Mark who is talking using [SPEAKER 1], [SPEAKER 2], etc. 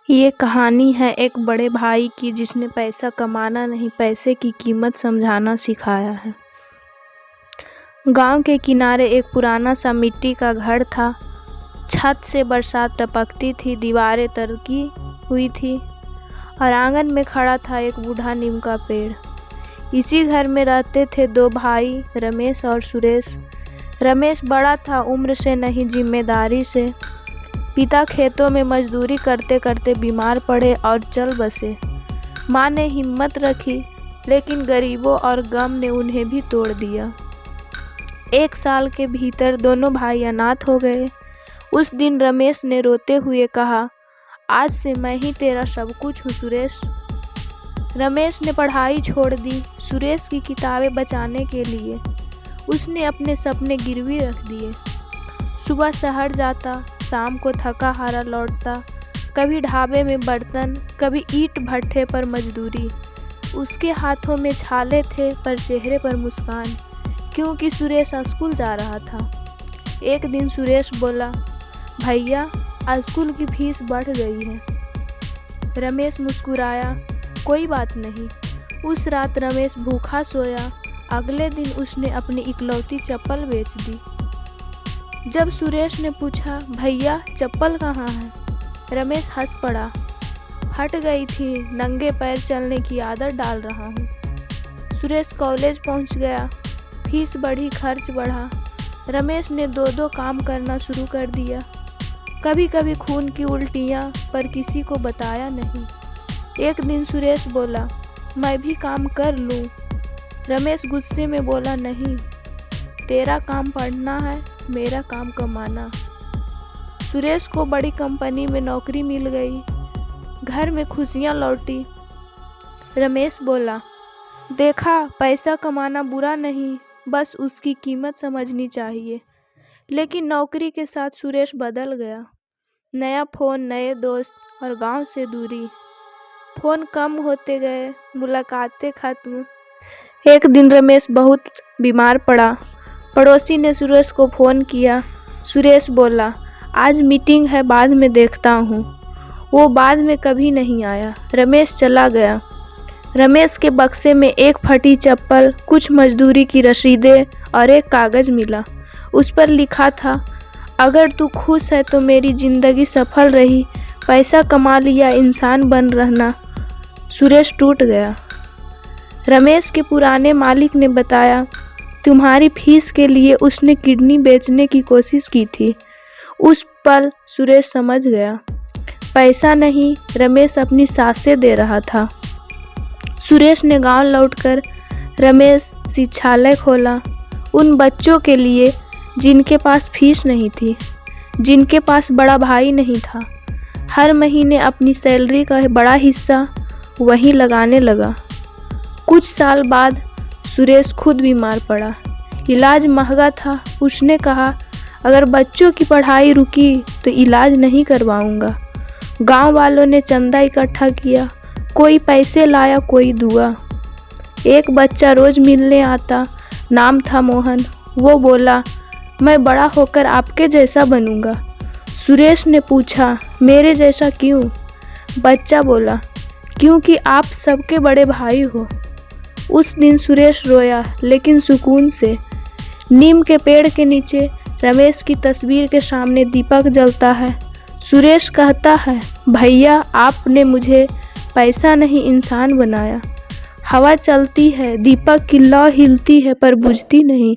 [SPEAKER 1] ये कहानी है एक बड़े भाई की जिसने पैसा कमाना नहीं, पैसे की कीमत समझाना सिखाया है। गांव के किनारे एक पुराना सा मिट्टी का घर था। छत से बरसात टपकती थी, दीवारें तरकी हुई थी और आंगन में खड़ा था एक बूढ़ा नीम का पेड़। इसी घर में रहते थे दो भाई, रमेश और सुरेश। रमेश बड़ा था, उम्र से नहीं जिम्मेदारी से। पिता खेतों में मजदूरी करते करते बीमार पड़े और चल बसे। माँ ने हिम्मत रखी, लेकिन गरीबों और गम ने उन्हें भी तोड़ दिया। 1 साल के भीतर दोनों भाई अनाथ हो गए। उस दिन रमेश ने रोते हुए कहा, आज से मैं ही तेरा सब कुछ हूँ सुरेश। रमेश ने पढ़ाई छोड़ दी, सुरेश की किताबें बचाने के लिए। उसने अपने सपने गिरवी रख दिए। सुबह शहर जाता, शाम को थका हारा लौटता। कभी ढाबे में बर्तन, कभी ईंट भट्ठे पर मजदूरी। उसके हाथों में छाले थे पर चेहरे पर मुस्कान, क्योंकि सुरेश स्कूल जा रहा था। एक दिन सुरेश बोला, भैया आज स्कूल की फीस बढ़ गई है। रमेश मुस्कुराया, कोई बात नहीं। उस रात रमेश भूखा सोया। अगले दिन उसने अपनी इकलौती चप्पल बेच दी। जब सुरेश ने पूछा, भैया चप्पल कहाँ है? रमेश हंस पड़ा, फट गई थी, नंगे पैर चलने की आदत डाल रहा हूँ। सुरेश कॉलेज पहुँच गया, फीस बढ़ी, खर्च बढ़ा। रमेश ने 2-2 काम करना शुरू कर दिया। कभी कभी खून की उल्टियाँ, पर किसी को बताया नहीं। एक दिन सुरेश बोला, मैं भी काम कर लूँ। रमेश गुस्से में बोला, नहीं, तेरा काम पढ़ना है, मेरा काम कमाना। सुरेश को बड़ी कंपनी में नौकरी मिल गई। घर में खुशियाँ लौटी। रमेश बोला, देखा, पैसा कमाना बुरा नहीं, बस उसकी कीमत समझनी चाहिए। लेकिन नौकरी के साथ सुरेश बदल गया। नया फ़ोन, नए दोस्त और गांव से दूरी। फ़ोन कम होते गए, मुलाकातें खत्म। एक दिन रमेश बहुत बीमार पड़ा। पड़ोसी ने सुरेश को फ़ोन किया। सुरेश बोला, आज मीटिंग है, बाद में देखता हूँ। वो बाद में कभी नहीं आया। रमेश चला गया। रमेश के बक्से में एक फटी चप्पल, कुछ मजदूरी की रसीदें और एक कागज़ मिला। उस पर लिखा था, अगर तू खुश है तो मेरी ज़िंदगी सफल रही, पैसा कमा लिया, इंसान बन रहना। सुरेश टूट गया। रमेश के पुराने मालिक ने बताया, तुम्हारी फीस के लिए उसने किडनी बेचने की कोशिश की थी। उस पल सुरेश समझ गया, पैसा नहीं, रमेश अपनी सांसें दे रहा था। सुरेश ने गांव लौटकर रमेश शिक्षालय खोला, उन बच्चों के लिए जिनके पास फीस नहीं थी, जिनके पास बड़ा भाई नहीं था। हर महीने अपनी सैलरी का बड़ा हिस्सा वहीं लगाने लगा। कुछ साल बाद सुरेश खुद बीमार पड़ा। इलाज महंगा था। उसने कहा, अगर बच्चों की पढ़ाई रुकी तो इलाज नहीं करवाऊंगा। गांव वालों ने चंदा इकट्ठा किया, कोई पैसे लाया, कोई दुआ। एक बच्चा रोज मिलने आता, नाम था मोहन। वो बोला, मैं बड़ा होकर आपके जैसा बनूंगा। सुरेश ने पूछा, मेरे जैसा क्यों? बच्चा बोला, क्योंकि आप सबके बड़े भाई हो। उस दिन सुरेश रोया, लेकिन सुकून से। नीम के पेड़ के नीचे रमेश की तस्वीर के सामने दीपक जलता है। सुरेश कहता है, भैया आपने मुझे पैसा नहीं इंसान बनाया। हवा चलती है, दीपक की लौ हिलती है, पर बुझती नहीं।